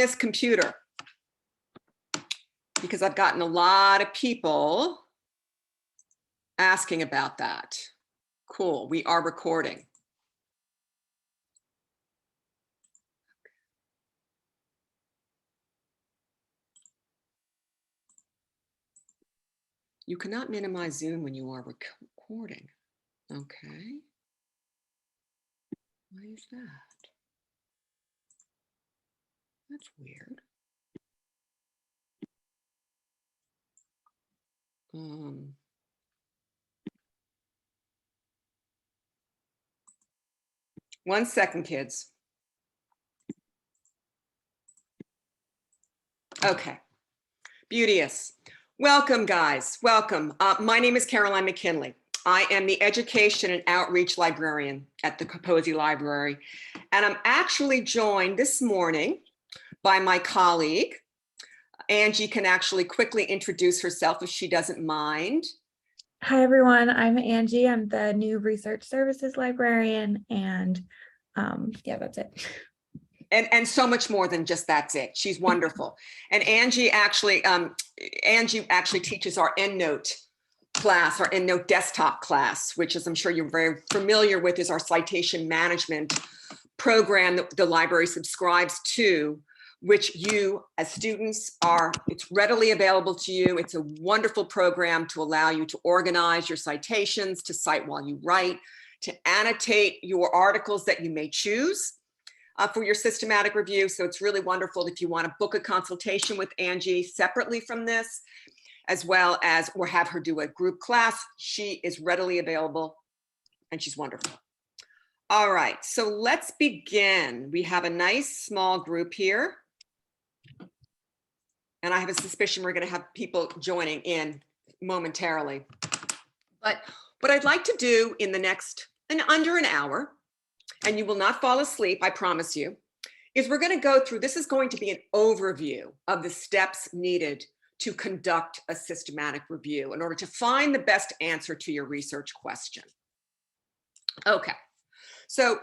this computer because I've gotten a lot of people asking about that. Cool, we are recording. You cannot minimize Zoom when you are recording. Okay. Why is that? That's weird. One second, kids. Okay. Beauteous. Welcome, guys. Welcome. My name is Caroline McKinley. I am the Education and Outreach Librarian at the Capozzi Library. And I'm actually joined this morning by my colleague. Angie can actually quickly introduce herself if she doesn't mind. Hi, everyone. I'm Angie. I'm the new Research Services Librarian. And yeah, that's it. And so much more than just that's it. She's wonderful. And Angie actually teaches our EndNote class, our EndNote desktop class, which, as I'm sure you're very familiar with, is our citation management program that the library subscribes to, which you as students it's readily available to you. It's a wonderful program to allow you to organize your citations, to cite while you write, to annotate your articles that you may choose for your systematic review. So it's really wonderful if you want to book a consultation with Angie separately from this, as well as or have her do a group class. She is readily available and she's wonderful. All right, so let's begin. We have a nice small group here. And I have a suspicion we're going to have people joining in momentarily. But what I'd like to do in under an hour, and you will not fall asleep, I promise you, is we're going to go through, this is going to be an overview of the steps needed to conduct a systematic review in order to find the best answer to your research question. Okay, so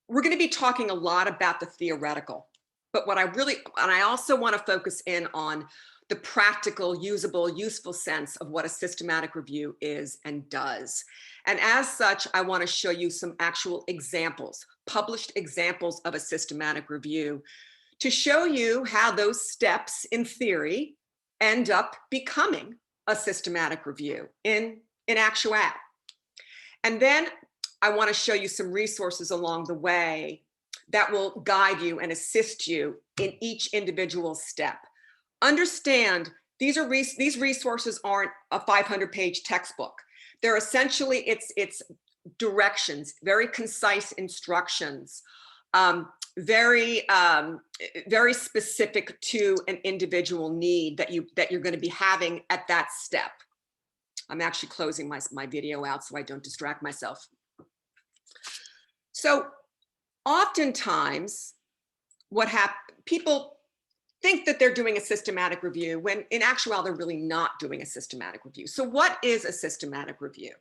we're going to be talking a lot about the theoretical, but what I also want to focus in on the practical, usable, useful sense of what a systematic review is and does. And as such, I want to show you some actual examples, published examples of a systematic review, to show you how those steps in theory end up becoming a systematic review in actuality. And then I want to show you some resources along the way that will guide you and assist you in each individual step. Understand, these resources aren't a 500-page textbook. They're essentially, it's directions, very concise instructions, very specific to an individual need that you're going to be having at that step. I'm actually closing my video out so I don't distract myself. So oftentimes, people think that they're doing a systematic review when in actuality, they're really not doing a systematic review. So what is a systematic review?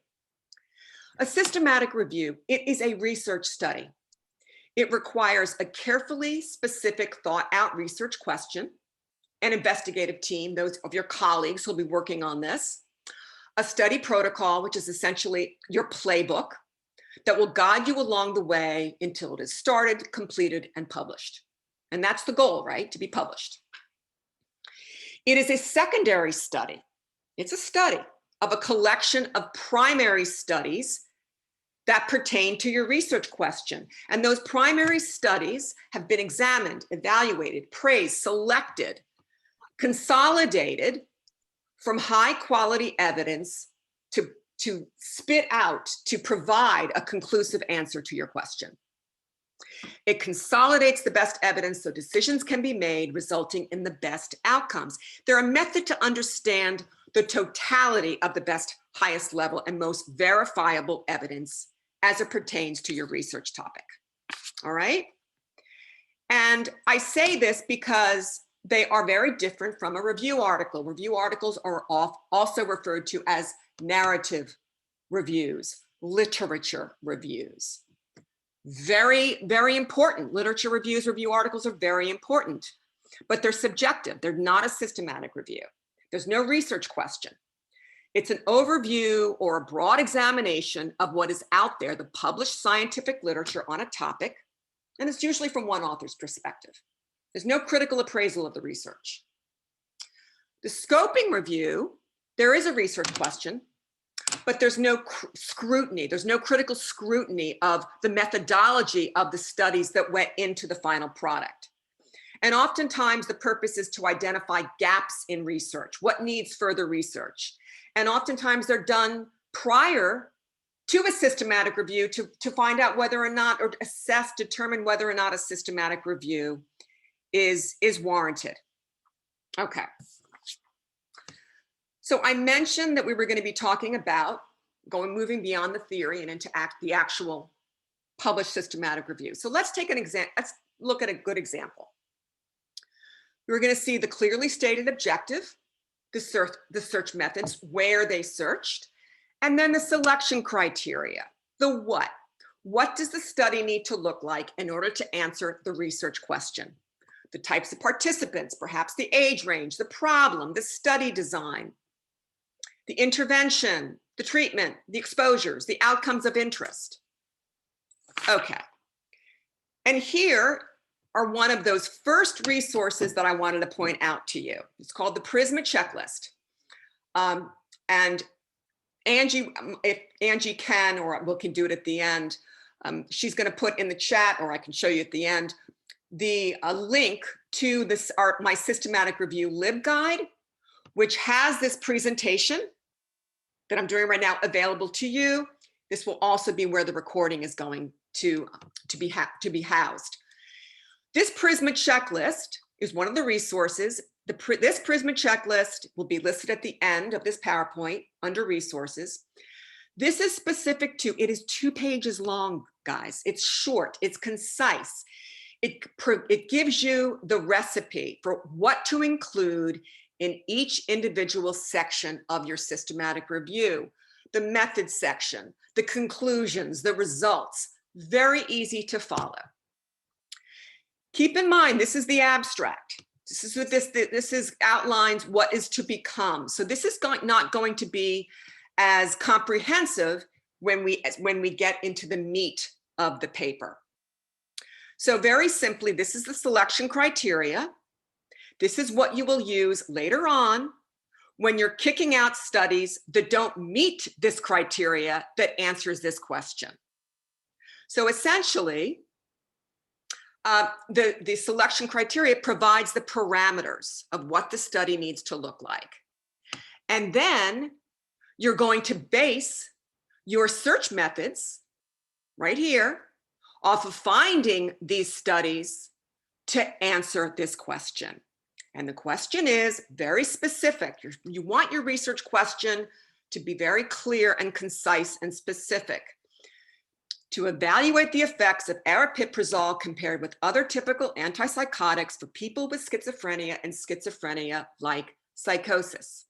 A systematic review, it is a research study. It requires a carefully specific thought out research question, an investigative team, those of your colleagues who'll be working on this, a study protocol, which is essentially your playbook that will guide you along the way until it is started, completed, and published. And that's the goal, right? To be published. It is a secondary study. It's a study of a collection of primary studies that pertain to your research question. And those primary studies have been examined, evaluated, praised, selected, consolidated from high quality evidence to spit out, to provide a conclusive answer to your question. It consolidates the best evidence so decisions can be made, resulting in the best outcomes. They're a method to understand the totality of the best, highest level, and most verifiable evidence as it pertains to your research topic. All right? And I say this because they are very different from a review article. Review articles are also referred to as narrative reviews, literature reviews. Very, very important. Literature reviews, review articles are very important, but they're subjective. They're not a systematic review. There's no research question. It's an overview or a broad examination of what is out there, the published scientific literature on a topic, and it's usually from one author's perspective. There's no critical appraisal of the research. The scoping review, there is a research question, but there's no scrutiny. There's no critical scrutiny of the methodology of the studies that went into the final product. And oftentimes the purpose is to identify gaps in research, what needs further research. And oftentimes they're done prior to a systematic review to find out whether or not, or assess, determine whether or not a systematic review is warranted. Okay. So I mentioned that we were going to be talking about moving beyond the theory and into the actual published systematic review. So let's take an example. Let's look at a good example. We're going to see the clearly stated objective, the search methods, where they searched, and then the selection criteria, the what. What does the study need to look like in order to answer the research question? The types of participants, perhaps the age range, the problem, the study design, the intervention, the treatment, the exposures, the outcomes of interest. Okay. And here are one of those first resources that I wanted to point out to you. It's called the PRISMA checklist. And Angie, if Angie can, or we can do it at the end, she's going to put in the chat, or I can show you at the end, the link to this my systematic review LibGuide, which has this presentation that I'm doing right now available to you. This will also be where the recording is going to be housed. This PRISMA checklist is one of the resources. This PRISMA checklist will be listed at the end of this PowerPoint under resources. This is specific to, it is 2 pages long, guys. It's short, it's concise. It gives you the recipe for what to include in each individual section of your systematic review. The method section, the conclusions, the results, very easy to follow. Keep in mind, this is the abstract. This is outlines what is to become. So this is not going to be as comprehensive when we get into the meat of the paper. So very simply, this is the selection criteria. This is what you will use later on when you're kicking out studies that don't meet this criteria that answers this question. So essentially, the selection criteria provides the parameters of what the study needs to look like. And then you're going to base your search methods right here off of finding these studies to answer this question. And the question is very specific. You want your research question to be very clear and concise and specific. To evaluate the effects of aripiprazole compared with other typical antipsychotics for people with schizophrenia and schizophrenia-like psychosis.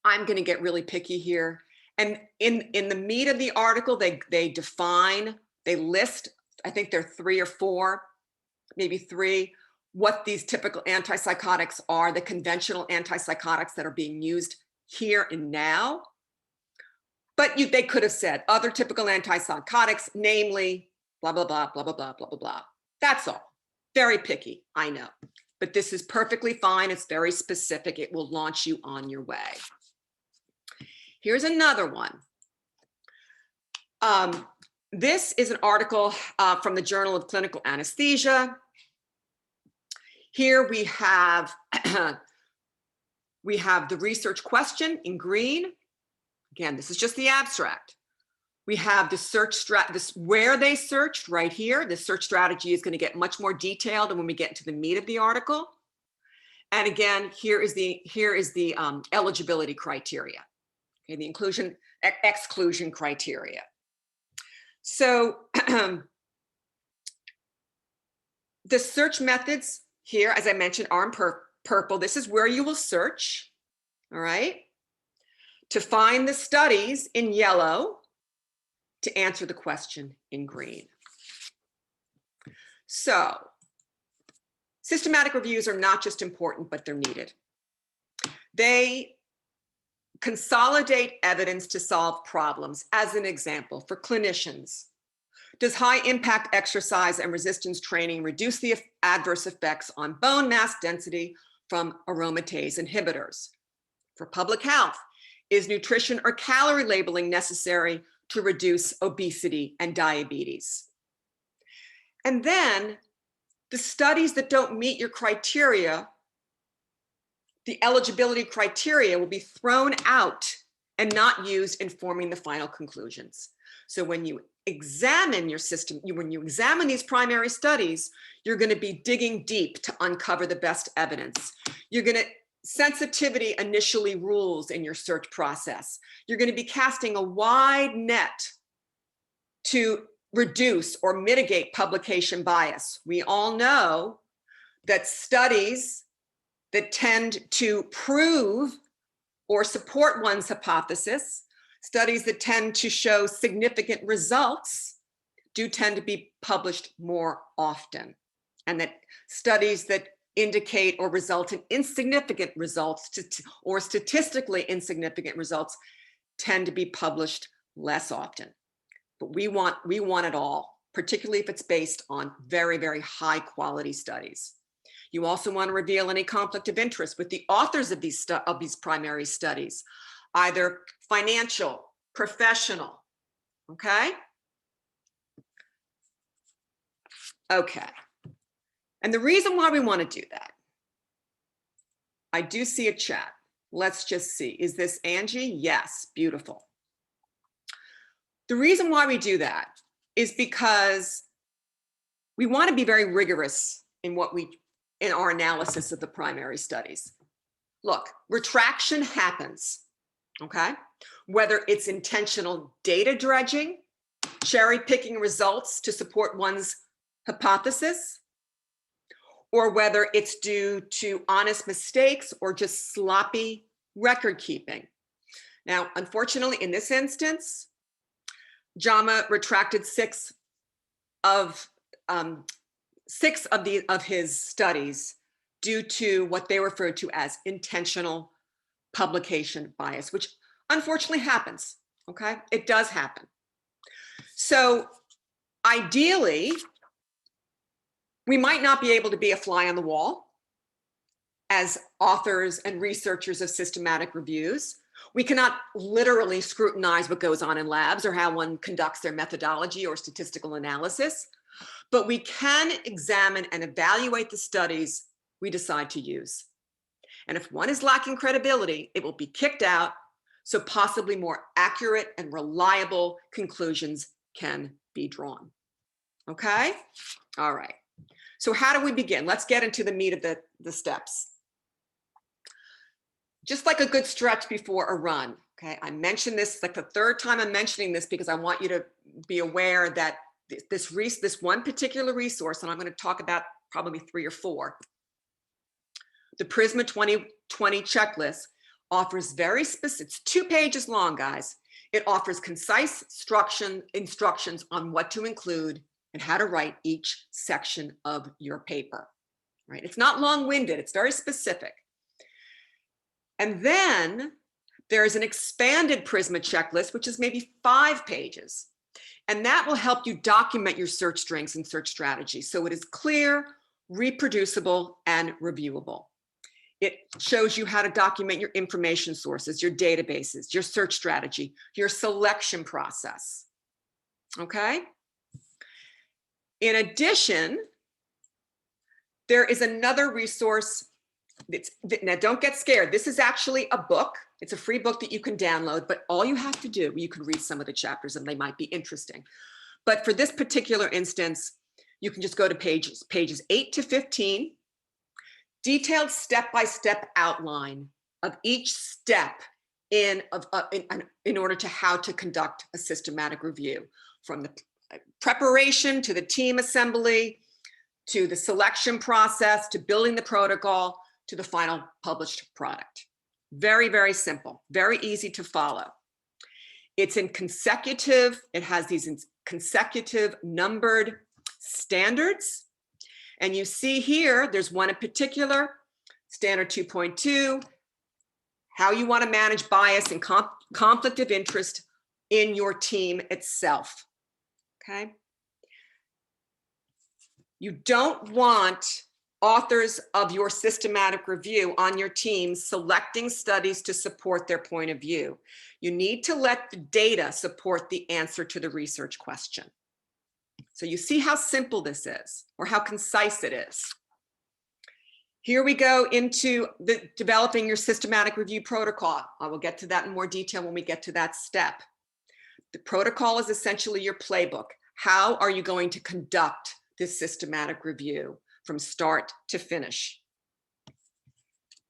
I'm going to get really picky here. And in the meat of the article, they define, they list, I think there are 3 or 4, maybe 3, what these typical antipsychotics are, the conventional antipsychotics that are being used here and now. But they could have said other typical antipsychotics, namely, blah, blah, blah, blah, blah, blah, blah, blah, blah. That's all. Very picky, I know. But this is perfectly fine. It's very specific. It will launch you on your way. Here's another one. This is an article from the Journal of Clinical Anesthesia. Here we have, the research question in green. Again, this is just the abstract. We have the search where they searched right here. The search strategy is going to get much more detailed when we get into the meat of the article. And again, here is the eligibility criteria. Okay, the inclusion, exclusion criteria. So the search methods here, as I mentioned, are in purple. This is where you will search, all right? To find the studies in yellow, to answer the question in green. So, systematic reviews are not just important, but they're needed. They consolidate evidence to solve problems. As an example, for clinicians, does high impact exercise and resistance training reduce the adverse effects on bone mass density from aromatase inhibitors? For public health, is nutrition or calorie labeling necessary to reduce obesity and diabetes? And then the studies that don't meet your criteria, the eligibility criteria, will be thrown out and not used in forming the final conclusions. So when you examine your system, when you examine these primary studies, you're going to be digging deep to uncover the best evidence. You're going to sensitivity initially rules in your search process. You're going to be casting a wide net to reduce or mitigate publication bias. We all know that studies that tend to prove or support one's hypothesis, studies that tend to show significant results, do tend to be published more often, and that studies that indicate or result in insignificant results or statistically insignificant results tend to be published less often. But we want it all, particularly if it's based on very, very high quality studies. You also want to reveal any conflict of interest with the authors of these primary studies, either financial, professional, okay? Okay. And the reason why we want to do that, I do see a chat. Let's just see. Is this Angie? Yes, beautiful. The reason why we do that is because we want to be very rigorous in our analysis of the primary studies. Look, retraction happens, okay? Whether it's intentional data dredging, cherry picking results to support one's hypothesis, or whether it's due to honest mistakes or just sloppy record keeping. Now, unfortunately, in this instance, JAMA retracted six of his studies due to what they refer to as intentional publication bias, which unfortunately happens, okay? It does happen. So ideally, we might not be able to be a fly on the wall as authors and researchers of systematic reviews. We cannot literally scrutinize what goes on in labs or how one conducts their methodology or statistical analysis, but we can examine and evaluate the studies we decide to use. And if one is lacking credibility, it will be kicked out, so possibly more accurate and reliable conclusions can be drawn. Okay? All right. So how do we begin? Let's get into the meat of the steps. Just like a good stretch before a run, okay? I mentioned this, like the third time I'm mentioning this because I want you to be aware that this one particular resource, and I'm going to talk about probably 3 or 4, the PRISMA 2020 checklist offers very specific, it's 2 pages long, guys. It offers concise instructions on what to include and how to write each section of your paper, right? It's not long-winded, it's very specific. And then there's an expanded PRISMA checklist, which is maybe 5 pages. And that will help you document your search strengths and search strategies. So it is clear, reproducible, and reviewable. It shows you how to document your information sources, your databases, your search strategy, your selection process, okay? In addition, there is another resource. Now, don't get scared. This is actually a book. It's a free book that you can download, but all you have to do, you can read some of the chapters and they might be interesting. But for this particular instance, you can just go to pages 8 to 15, detailed step-by-step outline of each step in order to how to conduct a systematic review, from the preparation to the team assembly, to the selection process, to building the protocol, to the final published product. Very, very simple, very easy to follow. It's in consecutive, it has these consecutive numbered standards. And you see here, there's one in particular, standard 2.2, how you want to manage bias and conflict of interest in your team itself, okay? You don't want authors of your systematic review on your team selecting studies to support their point of view. You need to let the data support the answer to the research question. So you see how simple this is, or how concise it is. Here we go into the developing your systematic review protocol. I will get to that in more detail when we get to that step. The protocol is essentially your playbook. How are you going to conduct this systematic review from start to finish?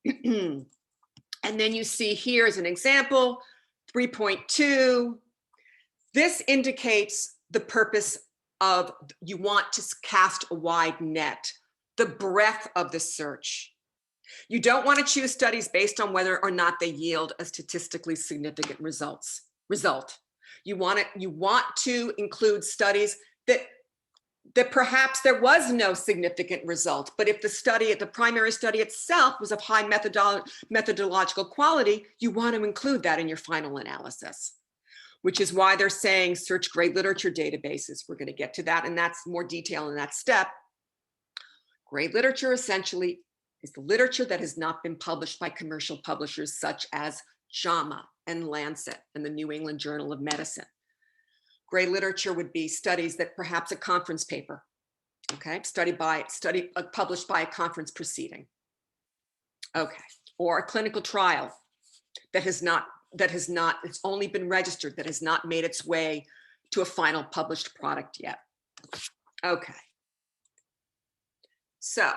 And then you see here as an example, 3.2. This indicates the purpose of, you want to cast a wide net, the breadth of the search. You don't want to choose studies based on whether or not they yield a statistically significant result. You want to include studies that perhaps there was no significant result, but if the primary study itself was of high methodological quality, you want to include that in your final analysis, which is why they're saying search great literature databases. We're going to get to that, and that's more detail in that step. Great literature essentially is the literature that has not been published by commercial publishers such as JAMA and Lancet and the New England Journal of Medicine. Great literature would be studies that perhaps a conference paper, okay, published by a conference proceeding, okay, or a clinical trial it's only been registered, that has not made its way to a final published product yet. Okay. So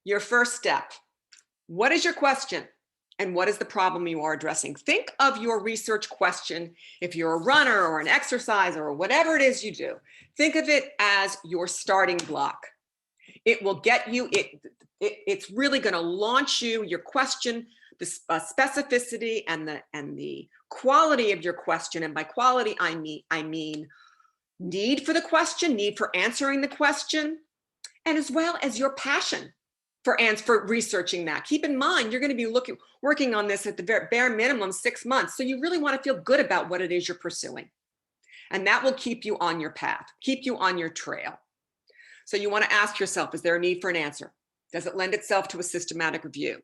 your first step, what is your question and what is the problem you are addressing? Think of your research question. If you're a runner or an exerciser or whatever it is you do, think of it as your starting block. It will get you, it's really going to launch you, your question, the specificity and the quality of your question. And by quality, I mean need for the question, need for answering the question, and as well as your passion for researching that. Keep in mind, you're going to be working on this at the bare minimum 6 months. So you really want to feel good about what it is you're pursuing. And that will keep you on your path, keep you on your trail. So you want to ask yourself, is there a need for an answer? Does it lend itself to a systematic review?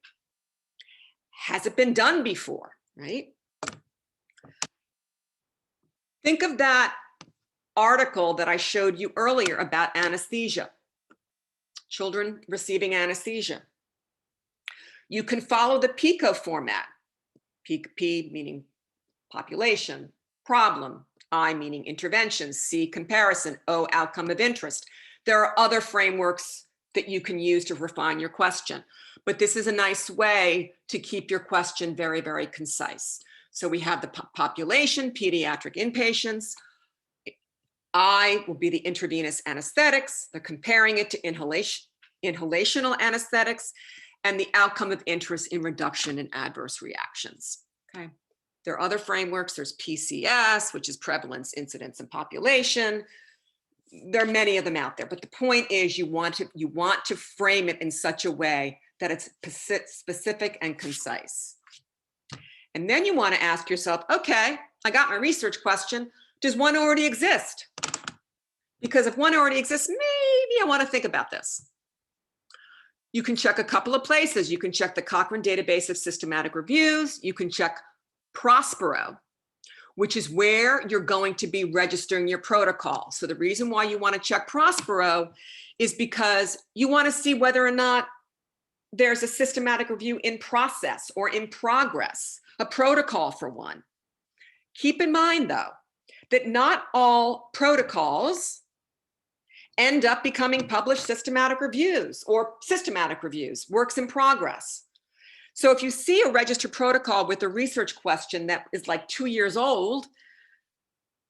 Has it been done before, right? Think of that article that I showed you earlier about anesthesia. Children receiving anesthesia. You can follow the PICO format. P meaning population, problem, I meaning intervention, C comparison, O outcome of interest. There are other frameworks that you can use to refine your question, but this is a nice way to keep your question very, very concise. So we have the population, pediatric inpatients. I will be the intravenous anesthetics. They're comparing it to inhalational anesthetics and the outcome of interest in reduction in adverse reactions. Okay. There are other frameworks. There's PCS, which is prevalence, incidence, and population. There are many of them out there, but the point is you want to frame it in such a way that it's specific and concise. And then you want to ask yourself, okay, I got my research question. Does one already exist? Because if one already exists, maybe I want to think about this. You can check a couple of places. You can check the Cochrane Database of Systematic Reviews. You can check Prospero, which is where you're going to be registering your protocol. So the reason why you want to check Prospero is because you want to see whether or not there's a systematic review in process or in progress, a protocol for one. Keep in mind, though, that not all protocols end up becoming published systematic reviews or systematic reviews, works in progress. So if you see a registered protocol with a research question that is like 2 years old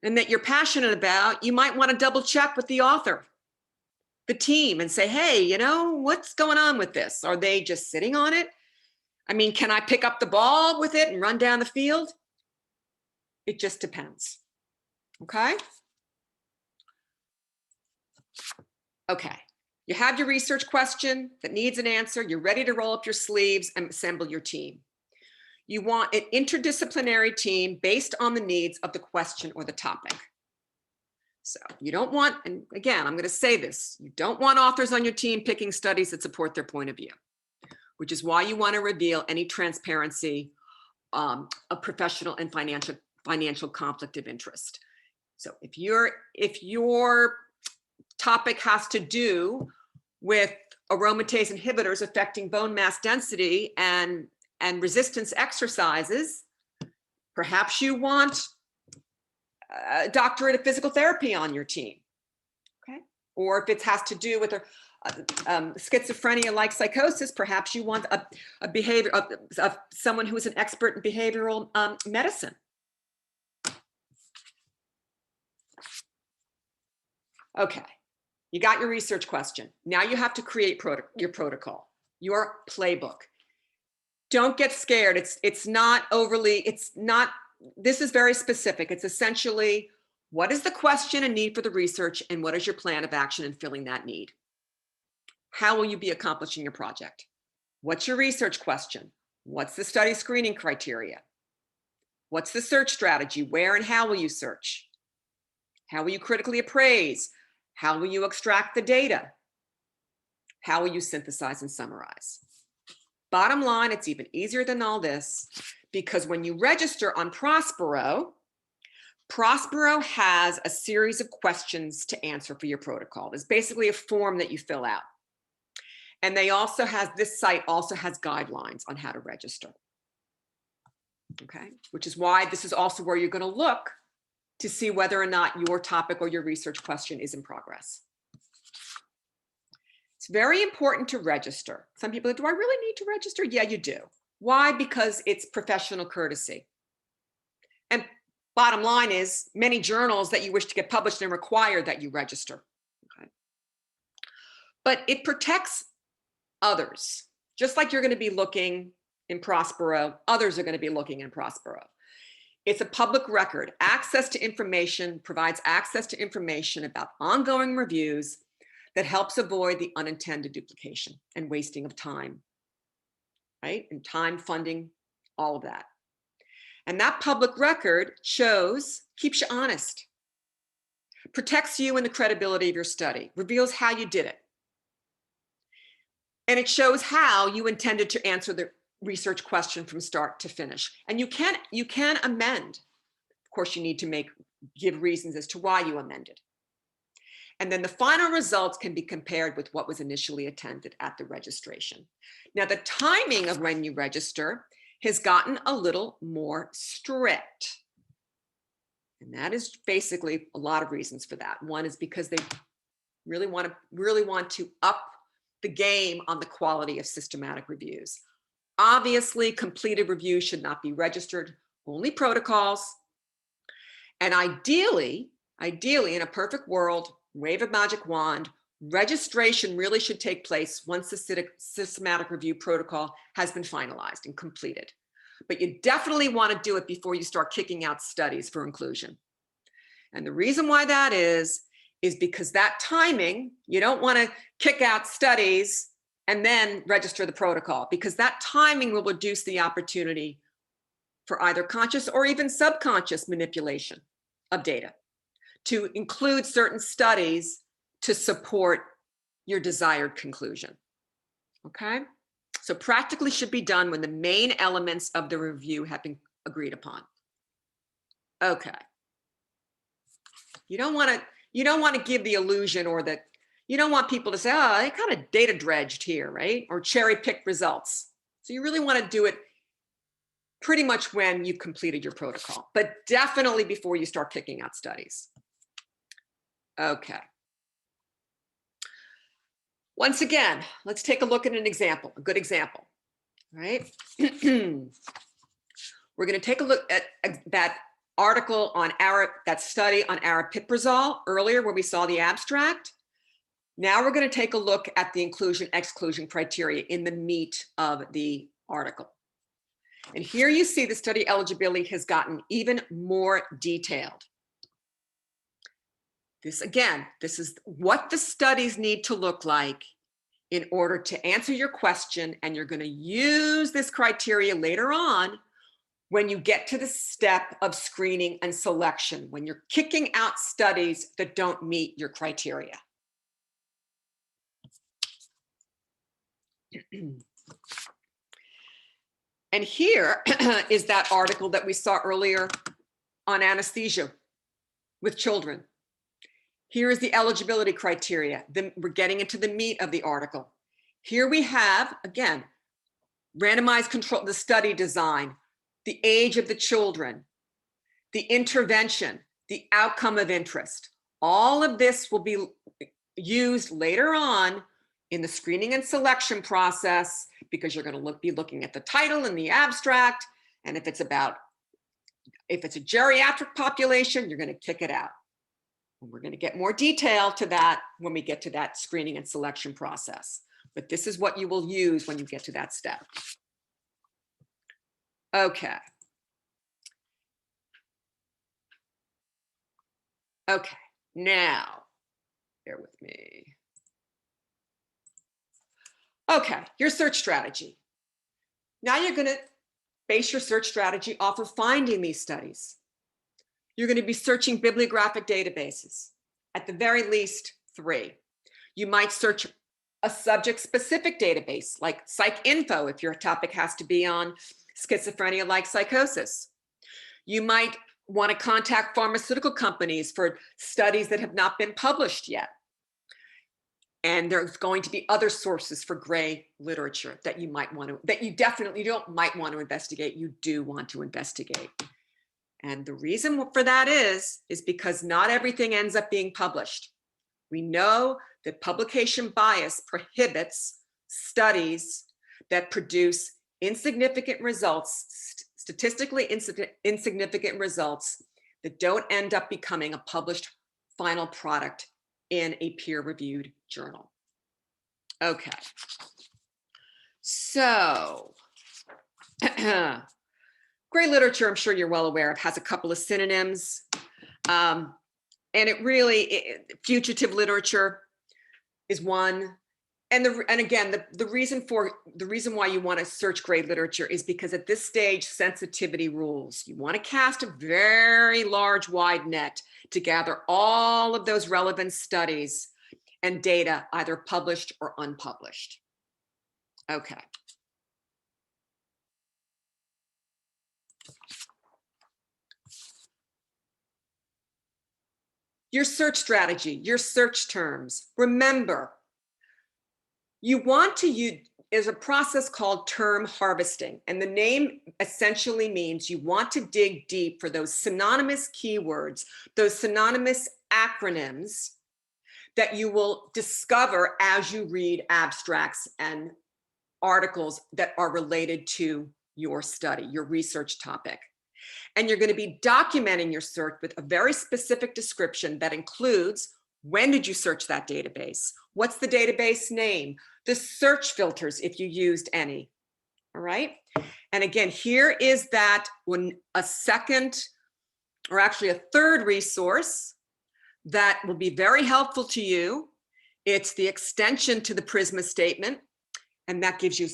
and that you're passionate about, you might want to double check with the author, the team, and say, hey, you know, what's going on with this? Are they just sitting on it? I mean, can I pick up the ball with it and run down the field? It just depends. Okay? Okay. You have your research question that needs an answer. You're ready to roll up your sleeves and assemble your team. You want an interdisciplinary team based on the needs of the question or the topic. So you don't want, and again, I'm going to say this, you don't want authors on your team picking studies that support their point of view, which is why you want to reveal any transparency of professional and financial conflict of interest. So if your topic has to do with aromatase inhibitors affecting bone mass density and resistance exercises, perhaps you want a doctorate of physical therapy on your team, okay? Or if it has to do with schizophrenia-like psychosis, perhaps you want a behavior of someone who is an expert in behavioral medicine. Okay, you got your research question. Now you have to create your protocol, your playbook. Don't get scared. This is very specific. It's essentially, what is the question and need for the research, and what is your plan of action in filling that need? How will you be accomplishing your project? What's your research question? What's the study screening criteria? What's the search strategy? Where and how will you search? How will you critically appraise? How will you extract the data? How will you synthesize and summarize? Bottom line, it's even easier than all this, because when you register on Prospero, Prospero has a series of questions to answer for your protocol. There's basically a form that you fill out. And this site also has guidelines on how to register. Okay, which is why this is also where you're going to look to see whether or not your topic or your research question is in progress. It's very important to register. Some people are, do I really need to register? Yeah, you do. Why? Because it's professional courtesy. And bottom line is, many journals that you wish to get published in require that you register. Okay. But it protects others. Just like you're going to be looking in Prospero, others are going to be looking in Prospero. It's a public record. Access to information provides access to information about ongoing reviews that helps avoid the unintended duplication and wasting of time, right? And time, funding, all of that. And that public record keeps you honest, protects you and the credibility of your study, reveals how you did it. And it shows how you intended to answer the research question from start to finish. And you can amend. Of course, you need to give reasons as to why you amended. And then the final results can be compared with what was initially attended at the registration. Now, the timing of when you register has gotten a little more strict. And that is basically a lot of reasons for that. One is because they really want to up the game on the quality of systematic reviews. Obviously, completed reviews should not be registered, only protocols. And ideally, in a perfect world, wave a magic wand, registration really should take place once the systematic review protocol has been finalized and completed. But you definitely want to do it before you start kicking out studies for inclusion. And the reason why that is because that timing, you don't want to kick out studies and then register the protocol, because that timing will reduce the opportunity for either conscious or even subconscious manipulation of data to include certain studies to support your desired conclusion. Okay? So practically should be done when the main elements of the review have been agreed upon. Okay. You don't want to give the illusion, or that you don't want people to say, oh, I kind of data dredged here, right? Or cherry picked results. So you really want to do it pretty much when you've completed your protocol, but definitely before you start kicking out studies. Okay. Once again, let's take a look at an example, a good example, right? We're going to take a look at that article on that study on aripiprazole earlier, where we saw the abstract. Now we're going to take a look at the inclusion-exclusion criteria in the meat of the article. And here you see the study eligibility has gotten even more detailed. This again, this is what the studies need to look like in order to answer your question, and you're going to use this criteria later on when you get to the step of screening and selection, when you're kicking out studies that don't meet your criteria. And here is that article that we saw earlier on anesthesia with children. Here is the eligibility criteria. Then we're getting into the meat of the article. Here we have, again, randomized control, the study design, the age of the children, the intervention, the outcome of interest. All of this will be used later on in the screening and selection process, because you're going to be looking at the title and the abstract. And if it's a geriatric population, you're going to kick it out. And we're going to get more detail to that when we get to that screening and selection process. But this is what you will use when you get to that step. Okay. Okay, now, bear with me. Okay, your search strategy. Now you're going to base your search strategy off of finding these studies. You're going to be searching bibliographic databases, at the very least 3. You might search a subject-specific database like PsycInfo if your topic has to be on schizophrenia-like psychosis. You might want to contact pharmaceutical companies for studies that have not been published yet. And there's going to be other sources for gray literature that you might want to, that you definitely don't might want to investigate, you do want to investigate. And the reason for that is because not everything ends up being published. We know that publication bias prohibits studies that produce insignificant results, statistically insignificant results that don't end up becoming a published final product in a peer-reviewed journal. Okay, so gray literature, I'm sure you're well aware of, has a couple of synonyms. And it really, fugitive literature is one. And again, the reason why you want to search gray literature is because at this stage, sensitivity rules. You want to cast a very large, wide net to gather all of those relevant studies and data, either published or unpublished. Okay. Your search strategy, your search terms. Remember, you want to use is a process called term harvesting. And the name essentially means you want to dig deep for those synonymous keywords, those synonymous acronyms that you will discover as you read abstracts and articles that are related to your study, your research topic. And you're going to be documenting your search with a very specific description that includes when did you search that database? What's the database name? The search filters, if you used any. All right. And again, here is that when a second, or actually a third resource that will be very helpful to you. It's the extension to the PRISMA statement. And that gives you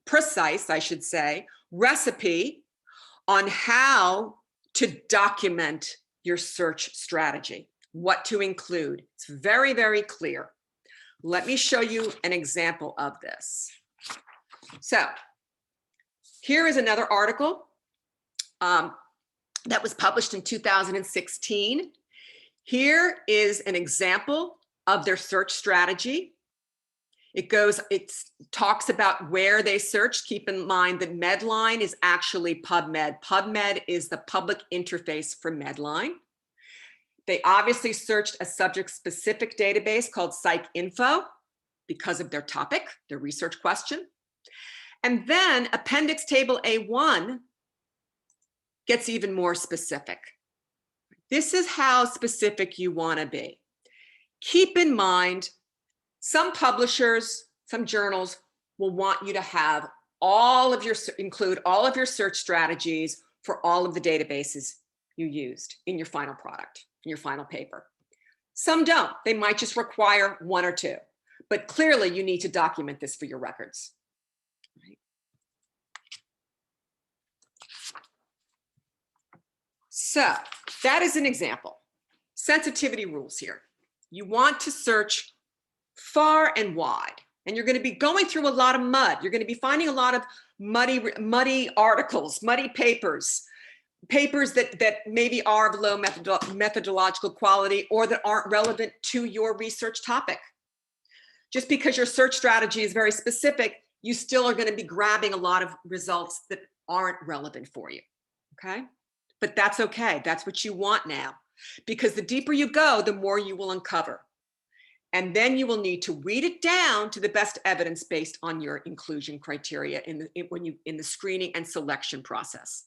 precise, I should say, recipe on how to document your search strategy, what to include. It's very, very clear. Let me show you an example of this. So here is another article that was published in 2016. Here is an example of their search strategy. It talks about where they searched. Keep in mind that Medline is actually PubMed. PubMed is the public interface for Medline. They obviously searched a subject-specific database called PsycInfo because of their topic, their research question. And then Appendix Table A1 gets even more specific. This is how specific you want to be. Keep in mind, some publishers, some journals will want you to have include all of your search strategies for all of the databases you used in your final product, in your final paper. Some don't. They might just require one or two, but clearly you need to document this for your records. Right? So that is an example. Sensitivity rules here. You want to search far and wide, and you're going to be going through a lot of mud. You're going to be finding a lot of muddy articles, muddy papers that maybe are of low methodological quality or that aren't relevant to your research topic. Just because your search strategy is very specific, you still are going to be grabbing a lot of results that aren't relevant for you, okay? But that's okay. That's what you want now, because the deeper you go, the more you will uncover. And then you will need to read it down to the best evidence based on your inclusion criteria in the screening and selection process.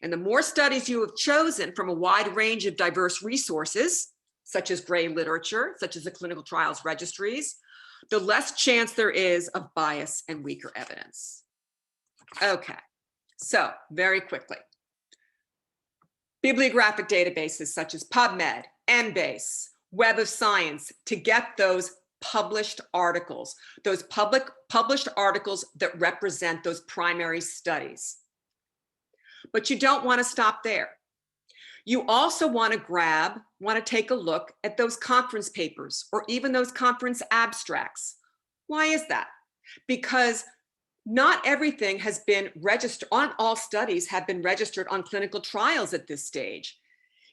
And the more studies you have chosen from a wide range of diverse resources, such as gray literature, such as the clinical trials registries, the less chance there is of bias and weaker evidence. Okay, so very quickly. Bibliographic databases such as PubMed, Embase, Web of Science, to get those published articles, those published articles that represent those primary studies. But you don't want to stop there. You also want to take a look at those conference papers or even those conference abstracts. Why is that? Because not everything has been registered, all studies have been registered on clinical trials at this stage.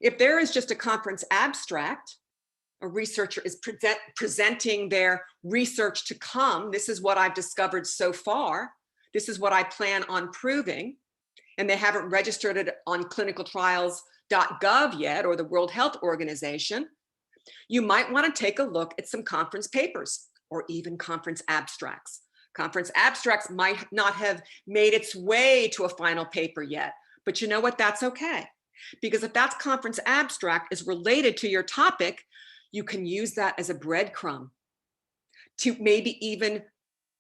If there is just a conference abstract, a researcher is presenting their research to come, this is what I've discovered so far, this is what I plan on proving, and they haven't registered it on clinicaltrials.gov yet, or the World Health Organization, you might want to take a look at some conference papers or even conference abstracts. Conference abstracts might not have made its way to a final paper yet, but you know what? That's okay. Because if that conference abstract is related to your topic, you can use that as a breadcrumb to maybe even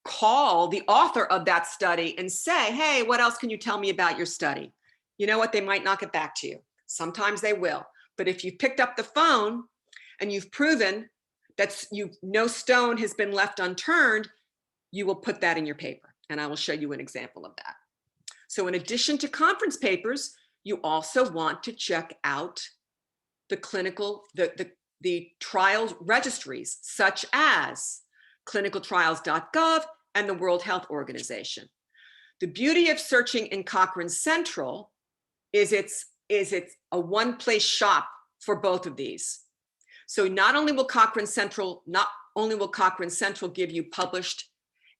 call the author of that study and say, hey, what else can you tell me about your study? You know what? They might not get back to you. Sometimes they will. But if you picked up the phone and you've proven that no stone has been left unturned, you will put that in your paper. And I will show you an example of that. So in addition to conference papers, you also want to check out the trials registries, such as clinicaltrials.gov and the World Health Organization. The beauty of searching in Cochrane Central is it's a one-place shop for both of these. So not only will Cochrane Central give you published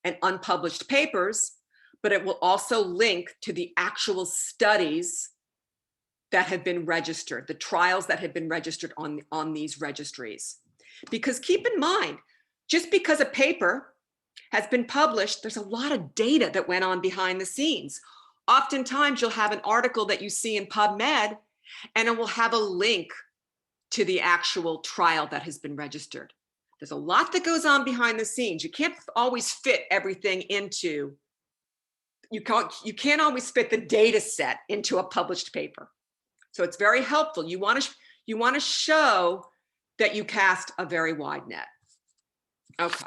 and unpublished papers, but it will also link to the actual studies that have been registered, the trials that have been registered on these registries. Because keep in mind, just because a paper has been published, there's a lot of data that went on behind the scenes. Oftentimes you'll have an article that you see in PubMed and it will have a link to the actual trial that has been registered. There's a lot that goes on behind the scenes. You can't always fit everything into, you can't always fit the data set into a published paper. So it's very helpful. You want to show that you cast a very wide net. Okay.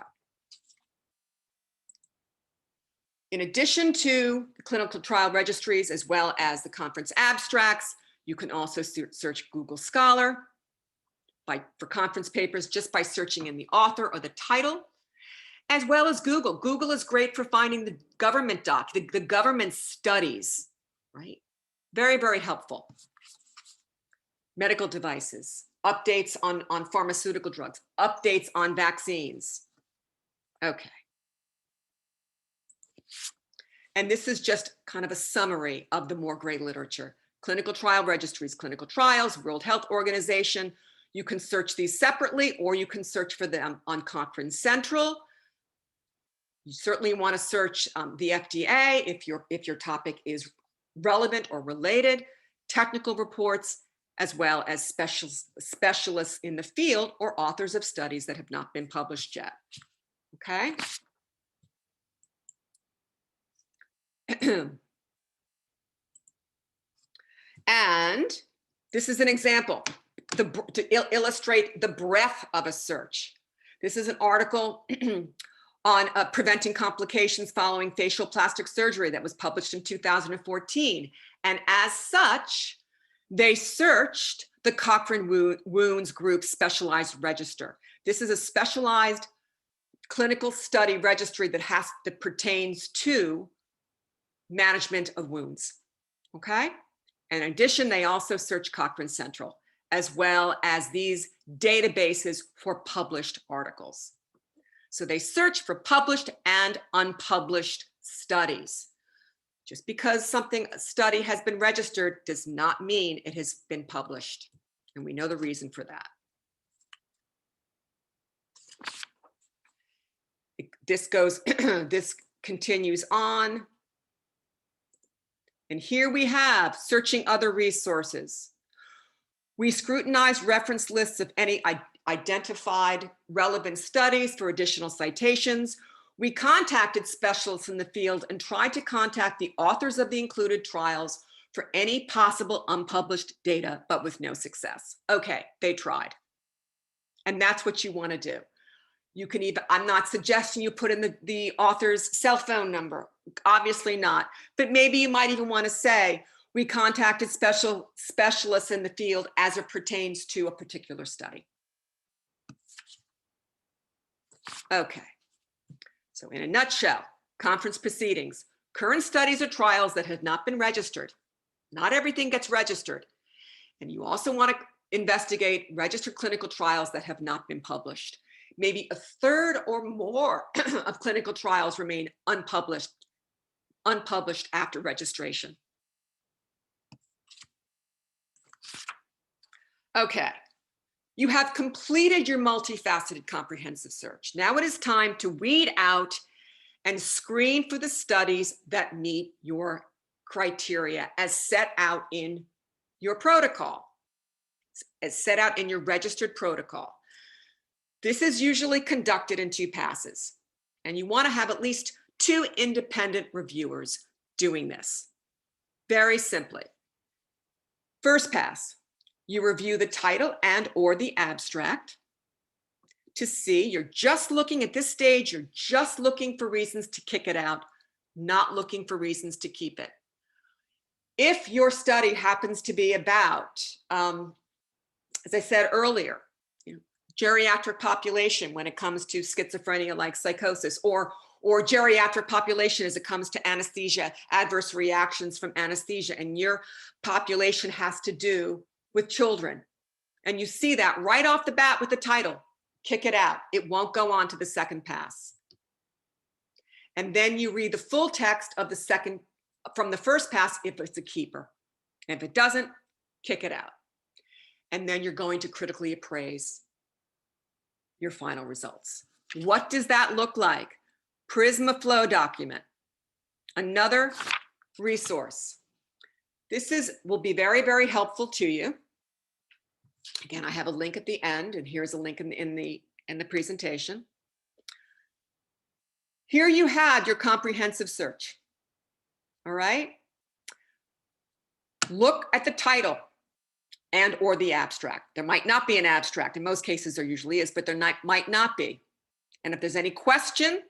In addition to the clinical trial registries, as well as the conference abstracts, you can also search Google Scholar for conference papers just by searching in the author or the title, as well as Google. Google is great for finding the government the government studies, right? Very, very helpful. Medical devices, updates on pharmaceutical drugs, updates on vaccines. Okay. And this is just kind of a summary of the more gray literature. Clinical trial registries, clinical trials, World Health Organization. You can search these separately, or you can search for them on Cochrane Central. You certainly want to search the FDA if your topic is relevant or related, technical reports, as well as specialists in the field or authors of studies that have not been published yet. Okay. And this is an example to illustrate the breadth of a search. This is an article on preventing complications following facial plastic surgery that was published in 2014. And as such, they searched the Cochrane Wounds Group Specialized Register. This is a specialized clinical study registry that pertains to management of wounds, okay? In addition, they also search Cochrane Central, as well as these databases for published articles. So they search for published and unpublished studies. Just because a study has been registered does not mean it has been published. And we know the reason for that. This continues on. And here we have searching other resources. We scrutinized reference lists of any identified relevant studies for additional citations. We contacted specialists in the field and tried to contact the authors of the included trials for any possible unpublished data, but with no success. Okay, they tried. And that's what you want to do. You can either, I'm not suggesting you put in the author's cell phone number, obviously not, but maybe you might even want to say, we contacted specialists in the field as it pertains to a particular study. Okay, so in a nutshell, conference proceedings, current studies or trials that have not been registered. Not everything gets registered. And you also want to investigate registered clinical trials that have not been published. Maybe a third or more of clinical trials remain unpublished after registration. Okay, you have completed your multifaceted comprehensive search. Now it is time to weed out and screen for the studies that meet your criteria as set out in your protocol, as set out in your registered protocol. This is usually conducted in 2 passes, and you want to have at least 2 independent reviewers doing this. Very simply. First pass, you review the title and or the abstract to see, you're just looking at this stage, you're just looking for reasons to kick it out, not looking for reasons to keep it. If your study happens to be about, as I said earlier, geriatric population when it comes to schizophrenia like psychosis, or geriatric population as it comes to anesthesia, adverse reactions from anesthesia, and your population has to do with children. And you see that right off the bat with the title, kick it out. It won't go on to the second pass. And then you read the full text of from the first pass if it's a keeper. If it doesn't, kick it out. And then you're going to critically appraise your final results. What does that look like? Prisma Flow document, another resource. This will be very, very helpful to you. Again, I have a link at the end, and here's a link in the presentation. Here you have your comprehensive search. All right. Look at the title and or the abstract. There might not be an abstract. In most cases, there usually is, but there might not be. And if there's any question,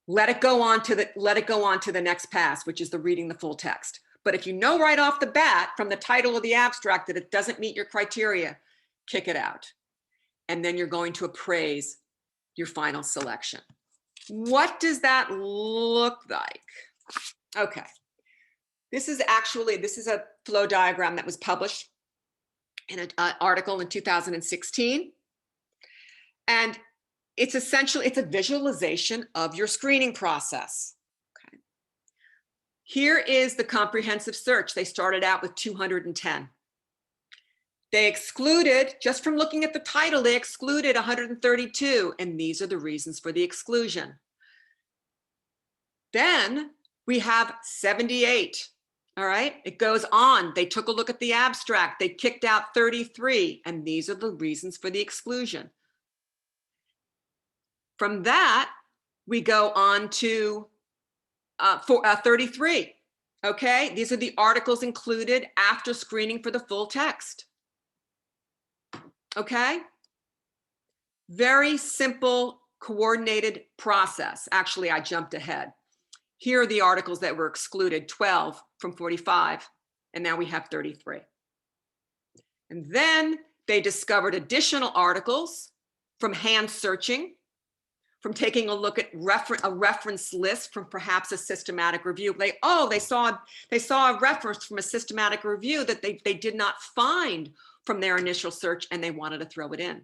let it go on to the next pass, which is the reading the full text. But if you know right off the bat from the title of the abstract that it doesn't meet your criteria, kick it out. And then you're going to appraise your final selection. What does that look like? Okay. This is a flow diagram that was published in an article in 2016. And it's a visualization of your screening process. Okay. Here is the comprehensive search. They started out with 210. They excluded, just from looking at the title, they excluded 132, and these are the reasons for the exclusion. Then we have 78. All right, it goes on. They took a look at the abstract. They kicked out 33, and these are the reasons for the exclusion. From that, we go on to 33. Okay, these are the articles included after screening for the full text. Okay, very simple, coordinated process. Actually, I jumped ahead. Here are the articles that were excluded, 12 from 45, and now we have 33. And then they discovered additional articles from hand searching, from taking a look at a reference list from perhaps a systematic review. They saw a reference from a systematic review that they did not find from their initial search, and they wanted to throw it in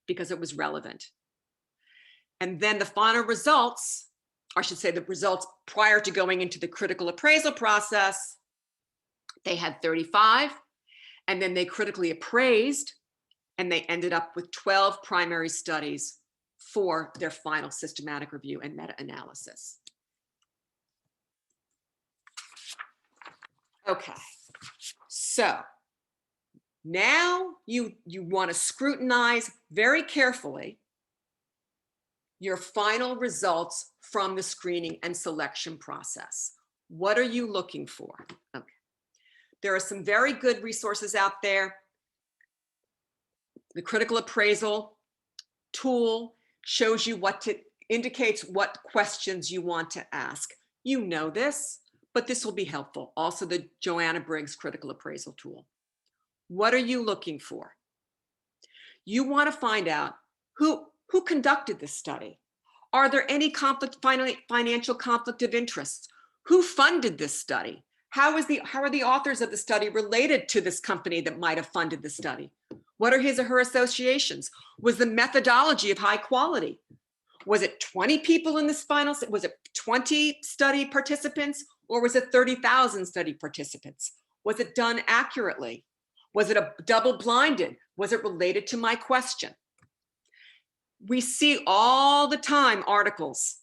because it was relevant. And then the final results, or I should say the results prior to going into the critical appraisal process, they had 35, and then they critically appraised, and they ended up with 12 primary studies for their final systematic review and meta-analysis. Okay, so now you want to scrutinize very carefully your final results from the screening and selection process. What are you looking for? Okay. There are some very good resources out there. The critical appraisal tool shows you indicates what questions you want to ask. You know this, but this will be helpful. Also, the Joanna Briggs critical appraisal tool. What are you looking for? You want to find out who conducted this study. Are there any financial conflict of interest? Who funded this study? How are the authors of the study related to this company that might have funded the study? What are his or her associations? Was the methodology of high quality? Was it 20 people in this final? Was it 20 study participants, or was it 30,000 study participants? Was it done accurately? Was it a double-blinded? Was it related to my question? We see all the time articles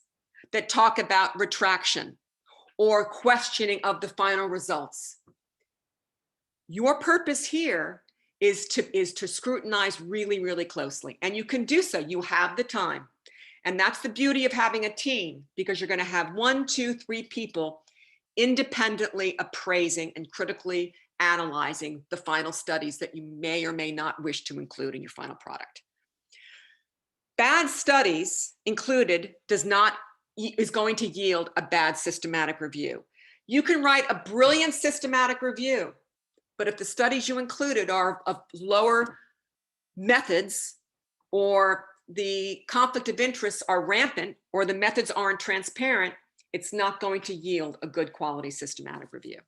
that talk about retraction or questioning of the final results. Your purpose here is to scrutinize really, really closely, and you can do so. You have the time, and that's the beauty of having a team, because you're going to have 1, 2, 3 people independently appraising and critically analyzing the final studies that you may or may not wish to include in your final product. Bad studies included is going to yield a bad systematic review. You can write a brilliant systematic review, but if the studies you included are of lower methods, or the conflict of interest are rampant, or the methods aren't transparent, it's not going to yield a good quality systematic review.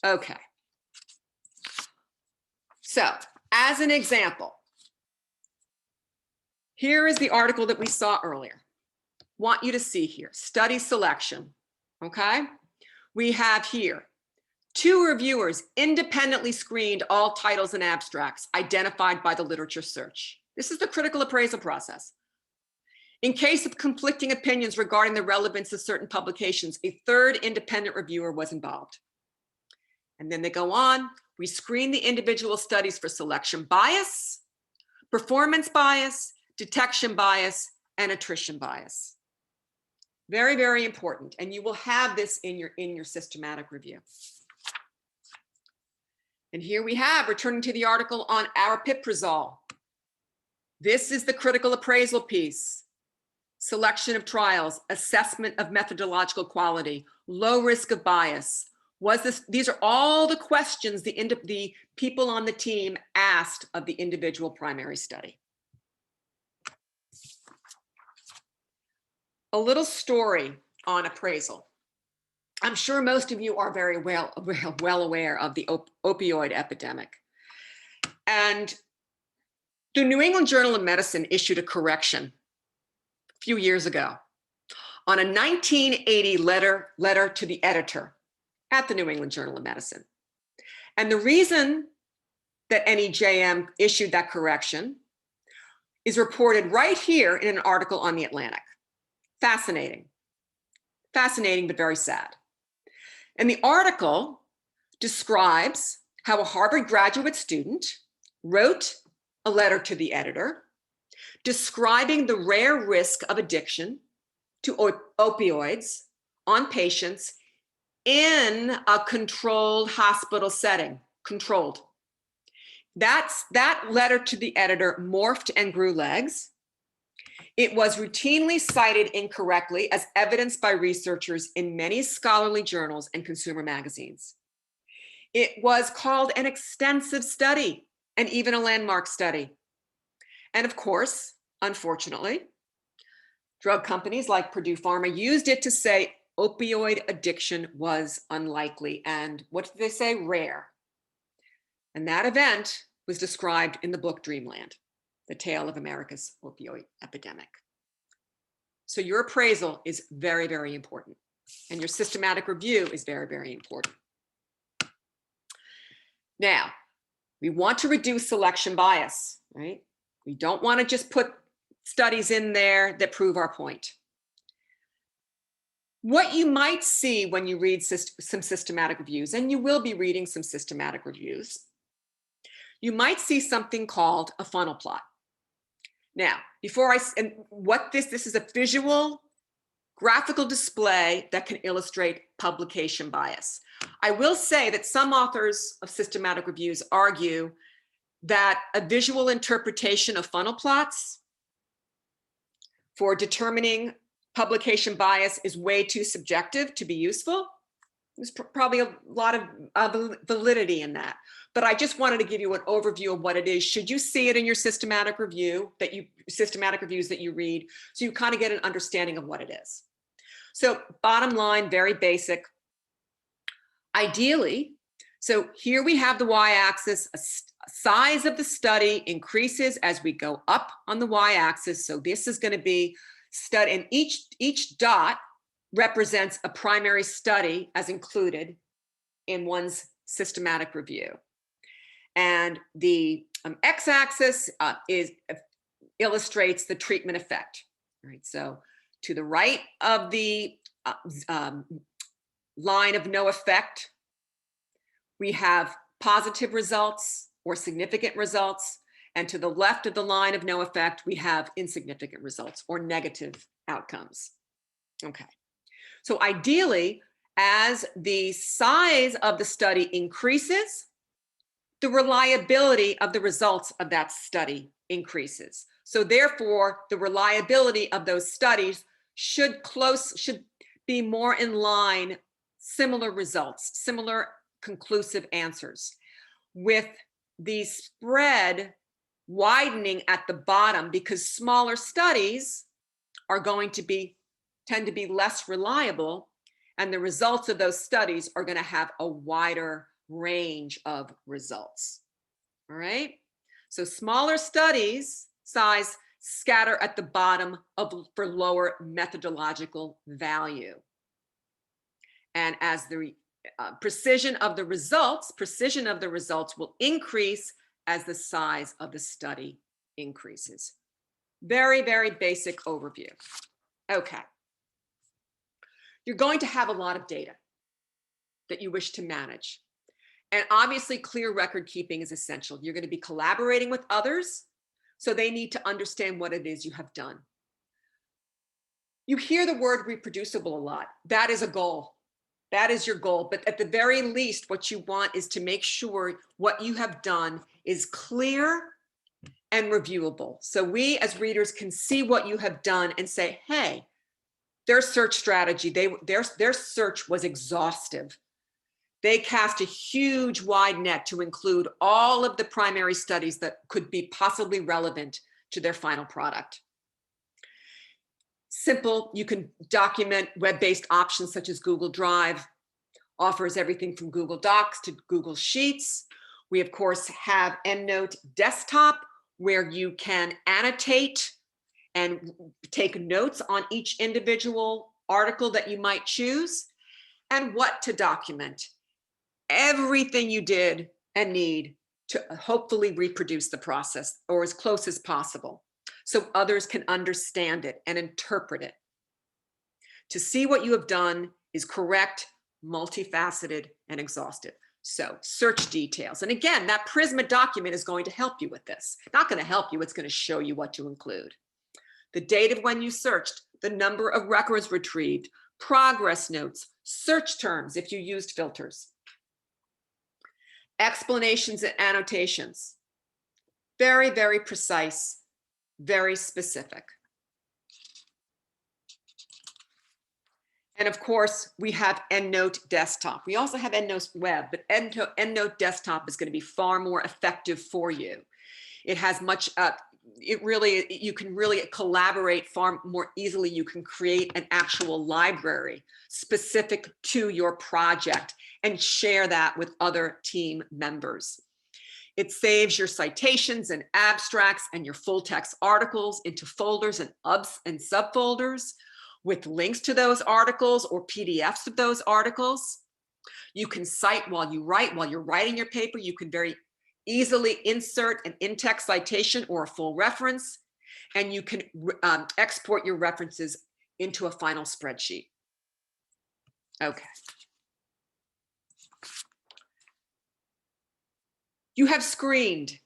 Okay. So, as an example, here is the article that we saw earlier. Want you to see here, study selection, okay? We have here 2 reviewers independently screened all titles and abstracts identified by the literature search. This is the critical appraisal process. In case of conflicting opinions regarding the relevance of certain publications, a 3rd independent reviewer was involved. And then they go on, we screen the individual studies for selection bias, performance bias, detection bias, and attrition bias. Very, very important. And you will have this in your systematic review. And here we have, returning to the article on aripiprazole. This is the critical appraisal piece. Selection of trials, assessment of methodological quality, low risk of bias. These are all the questions the people on the team asked of the individual primary study. A little story on appraisal. I'm sure most of you are very well aware of the opioid epidemic. And the New England Journal of Medicine issued a correction a few years ago on a 1980 letter to the editor at the New England Journal of Medicine. And the reason that NEJM issued that correction is reported right here in an article on The Atlantic. Fascinating, but very sad. And the article describes how a Harvard graduate student wrote a letter to the editor describing the rare risk of addiction to opioids on patients in a controlled hospital setting, controlled. That letter to the editor morphed and grew legs. It was routinely cited incorrectly as evidenced by researchers in many scholarly journals and consumer magazines. It was called an extensive study and even a landmark study. And of course, unfortunately, drug companies like Purdue Pharma used it to say opioid addiction was unlikely and, what did they say, rare. And that event was described in the book Dreamland, The Tale of America's Opioid Epidemic. So your appraisal is very, very important. And your systematic review is very, very important. Now, we want to reduce selection bias, right? We don't want to just put studies in there that prove our point. What you might see when you read some systematic reviews, and you will be reading some systematic reviews, you might see something called a funnel plot. Now, this is a visual graphical display that can illustrate publication bias. I will say that some authors of systematic reviews argue that a visual interpretation of funnel plots for determining publication bias is way too subjective to be useful. There's probably a lot of validity in that. But I just wanted to give you an overview of what it is. Should you see it in your systematic reviews that you read, so you kind of get an understanding of what it is. So bottom line, very basic. Ideally, so here we have the y-axis, size of the study increases as we go up on the y-axis. So this is going to be study, and each dot represents a primary study as included in one's systematic review. And the x-axis illustrates the treatment effect. All right, so to the right of the line of no effect, we have positive results or significant results. And to the left of the line of no effect, we have insignificant results or negative outcomes. Okay. So ideally, as the size of the study increases, the reliability of the results of that study increases. So therefore, the reliability of those studies should be more in line, similar results, similar conclusive answers, with the spread widening at the bottom, because smaller studies are going to tend to be less reliable, and the results of those studies are going to have a wider range of results. All right, so smaller studies size scatter at the bottom for lower methodological value, and as the precision of the results will increase as the size of the study increases. Very, very basic overview. Okay. You're going to have a lot of data that you wish to manage. And obviously, clear record keeping is essential. You're going to be collaborating with others, so they need to understand what it is you have done. You hear the word reproducible a lot. That is a goal. That is your goal. But at the very least, what you want is to make sure what you have done is clear and reviewable. So we as readers can see what you have done and say, hey, their search strategy, their search was exhaustive. They cast a huge wide net to include all of the primary studies that could be possibly relevant to their final product. Simple, you can document web-based options such as Google Drive, offers everything from Google Docs to Google Sheets. We, of course, have EndNote Desktop, where you can annotate and take notes on each individual article that you might choose, and what to document. Everything you did and need to hopefully reproduce the process, or as close as possible, so others can understand it and interpret it. To see what you have done is correct, multifaceted, and exhaustive. So search details. And again, that Prisma document is going to help you with this. Not going to help you, it's going to show you what to include. The date of when you searched, the number of records retrieved, progress notes, search terms if you used filters, explanations and annotations. Very, very precise, very specific. And of course, we have EndNote Desktop. We also have EndNote Web, but EndNote Desktop is going to be far more effective for you. It has much, you can really collaborate far more easily. You can create an actual library specific to your project and share that with other team members. It saves your citations and abstracts and your full text articles into folders and subfolders with links to those articles or PDFs of those articles. You can cite while you write. While you're writing your paper, you can very easily insert an in-text citation or a full reference, and you can export your references into a final spreadsheet. Okay. You have screened,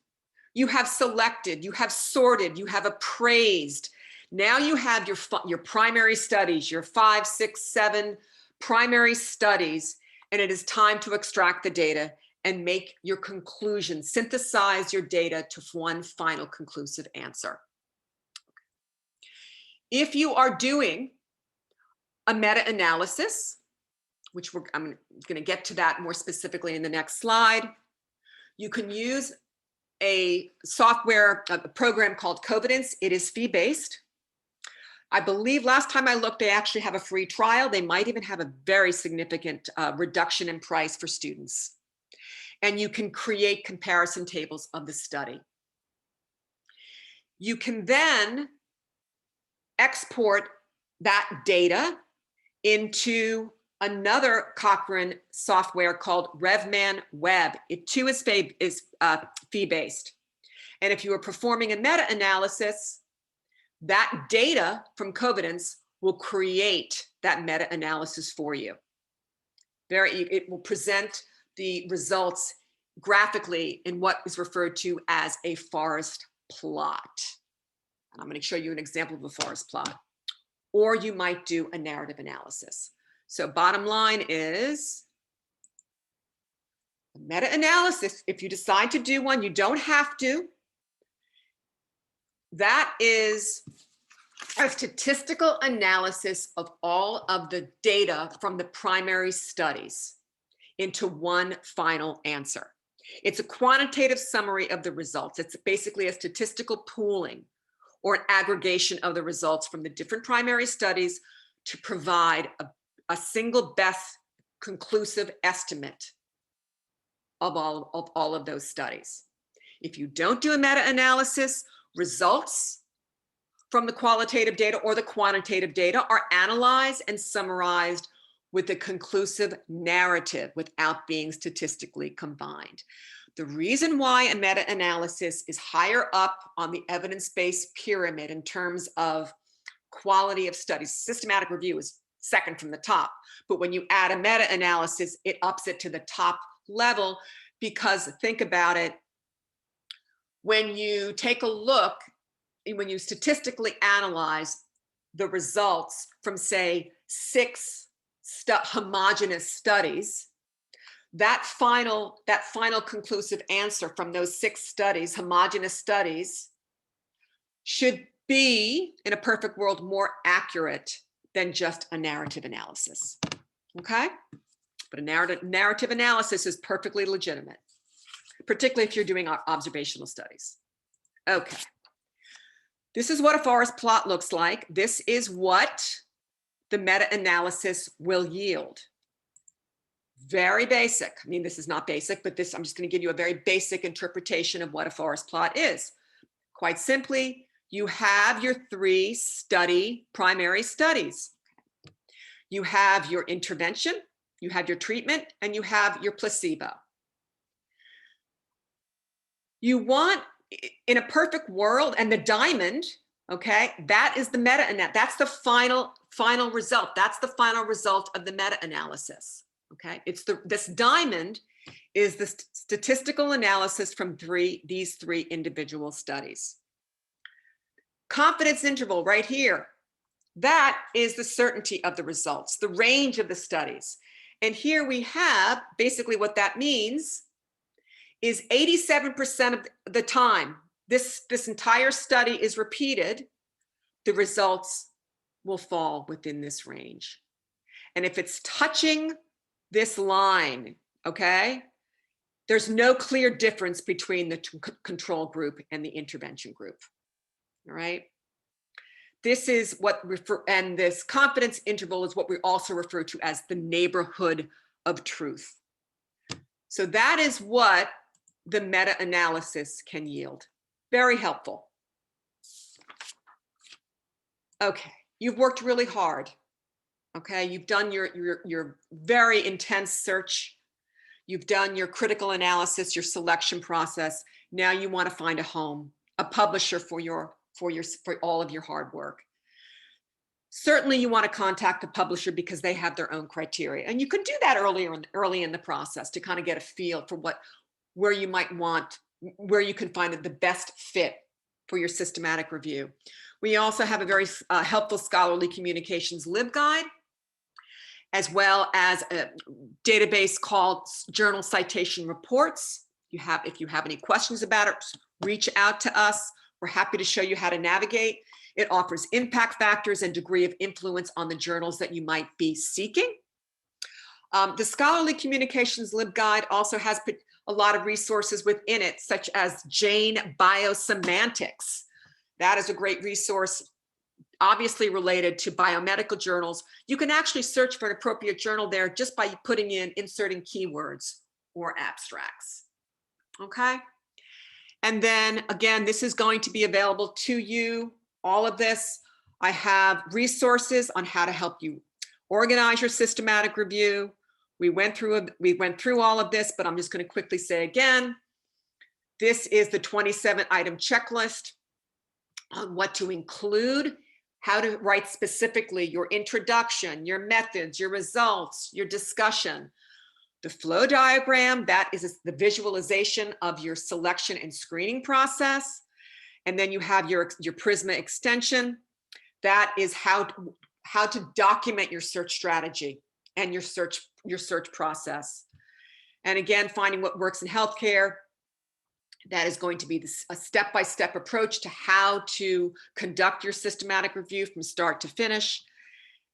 you have selected, you have sorted, you have appraised. Now you have your primary studies, your 5, 6, 7 primary studies, and it is time to extract the data and make your conclusion, synthesize your data to one final conclusive answer. If you are doing a meta-analysis, which I'm going to get to that more specifically in the next slide, you can use a software, a program called Covidence. It is fee-based. I believe last time I looked, they actually have a free trial. They might even have a very significant reduction in price for students. And you can create comparison tables of the study. You can then export that data into another Cochrane software called RevMan Web. It too is fee-based. And if you are performing a meta-analysis, that data from Covidence will create that meta-analysis for you. It will present the results graphically in what is referred to as a forest plot. And I'm going to show you an example of a forest plot. Or you might do a narrative analysis. So bottom line is, meta-analysis, if you decide to do one, you don't have to. That is a statistical analysis of all of the data from the primary studies into one final answer. It's a quantitative summary of the results. It's basically a statistical pooling or an aggregation of the results from the different primary studies to provide a single best conclusive estimate of all of those studies. If you don't do a meta-analysis, results from the qualitative data or the quantitative data are analyzed and summarized with a conclusive narrative without being statistically combined. The reason why a meta-analysis is higher up on the evidence-based pyramid in terms of quality of studies, systematic review is second from the top, but when you add a meta-analysis, it ups it to the top level, because think about it, when you take a look, when you statistically analyze the results from, say, 6 homogeneous studies, that final conclusive answer from those 6 studies, homogeneous studies, should be, in a perfect world, more accurate than just a narrative analysis. Okay? But a narrative analysis is perfectly legitimate, particularly if you're doing observational studies. Okay. This is what a forest plot looks like. This is what the meta-analysis will yield. Very basic. I mean, this is not basic, but I'm just going to give you a very basic interpretation of what a forest plot is. Quite simply, you have your 3 primary studies. You have your intervention, you have your treatment, and you have your placebo. You want, in a perfect world, and the diamond, okay, that is the meta-analysis. That's the final result. That's the final result of the meta-analysis. Okay, this diamond is the statistical analysis from these 3 individual studies. Confidence interval right here. That is the certainty of the results, the range of the studies. And here we have basically what that means is 87% of the time this entire study is repeated, the results will fall within this range. And if it's touching this line, okay, there's no clear difference between the control group and the intervention group. All right. This is what and this confidence interval is what we also refer to as the neighborhood of truth. So that is what the meta-analysis can yield. Very helpful. Okay, you've worked really hard. Okay, you've done your very intense search. You've done your critical analysis, your selection process. Now you want to find a home, a publisher for all of your hard work. Certainly you want to contact the publisher because they have their own criteria. And you can do that early in the process to kind of get a feel for where you might want, where you can find the best fit for your systematic review. We also have a very helpful scholarly communications LibGuide, as well as a database called Journal Citation Reports. If you have any questions about it, reach out to us. We're happy to show you how to navigate. It offers impact factors and degree of influence on the journals that you might be seeking. The Scholarly Communications LibGuide also has a lot of resources within it, such as Jane Biosemantics. That is a great resource, obviously related to biomedical journals. You can actually search for an appropriate journal there just by inserting keywords or abstracts. Okay. And then again, this is going to be available to you. All of this, I have resources on how to help you organize your systematic review. We went through all of this, but I'm just going to quickly say again, this is the 27-item checklist on what to include, how to write specifically your introduction, your methods, your results, your discussion. The flow diagram, that is the visualization of your selection and screening process. And then you have your Prisma extension. That is how to document your search strategy and your search process. And again, finding what works in healthcare. That is going to be a step-by-step approach to how to conduct your systematic review from start to finish.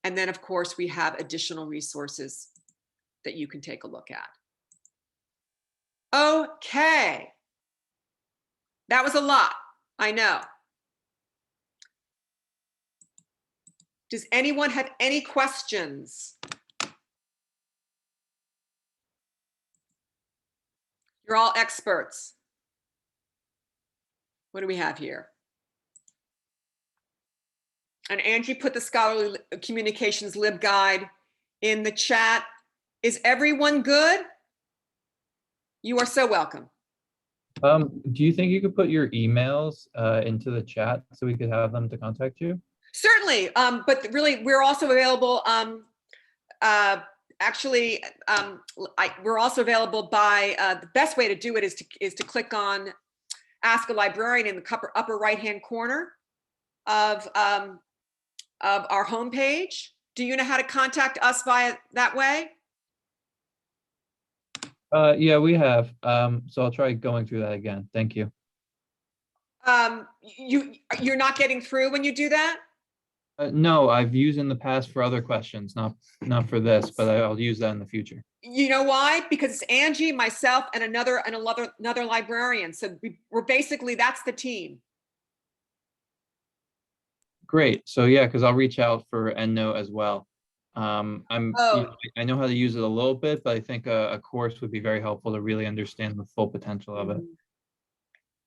And then, of course, we have additional resources that you can take a look at. Okay. That was a lot, I know. Does anyone have any questions? You're all experts. What do we have here? And Angie put the Scholarly Communications LibGuide in the chat. Is everyone good? You are so welcome. Do you think you could put your emails into the chat so we could have them to contact you? Certainly, but really, we're also available. We're also available by the best way to do it is to click on Ask a Librarian in the upper right-hand corner of our homepage. Do you know how to contact us via that way? Yeah, we have. So I'll try going through that again. Thank you. You're not getting through when you do that? No, I've used in the past for other questions, not for this, but I'll use that in the future. You know why? Because it's Angie, myself, and another librarian. So we're basically, that's the team. Great. So yeah, because I'll reach out for EndNote as well. I know how to use it a little bit, but I think a course would be very helpful to really understand the full potential of it.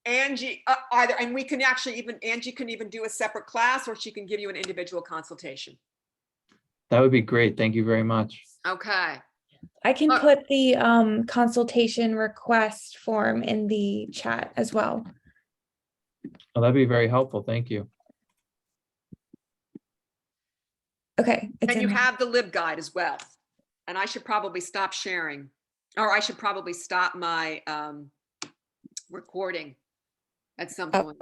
Angie, and we can actually Angie can even do a separate class, or she can give you an individual consultation. That would be great. Thank you very much. Okay. I can put the consultation request form in the chat as well. Oh, that'd be very helpful. Thank you. Okay. And you have the LibGuide as well. And I should probably stop sharing, or I should probably stop my recording at some point.